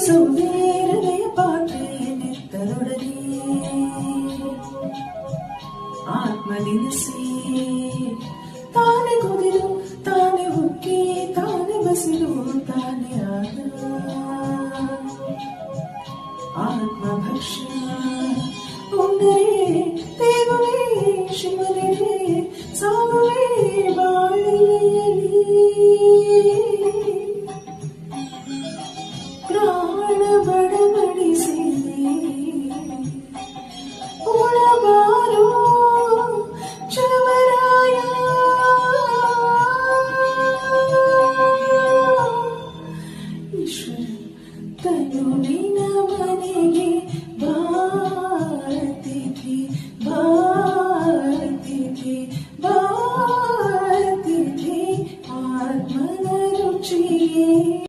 ಸೌಂದರ್ಯ ಪಾಠೆ ನೆತ್ತರೊಡನೆ ಆತ್ಮನೆನೆಸಿ ತಾನೆ ಕುದಿದು ತಾನೆ ಉಕ್ಕಿ ತಾನೆ ಬಸಿದು ತಾನೆ ಆದ ಆತ್ಮಭಕ್ಷ ಉಂಡರೆ ದೇವವೇ ಶಿವನೇ ಸಾಗುವೆ ಬಾಳೆಯಲ್ಲಿ ಪ್ರಾಣ ಬಡಬಡಿಸಿದೆ ಉಳಬಾರೋ ಚವರಾಯ ಈಶ್ವರ ತನುವೇ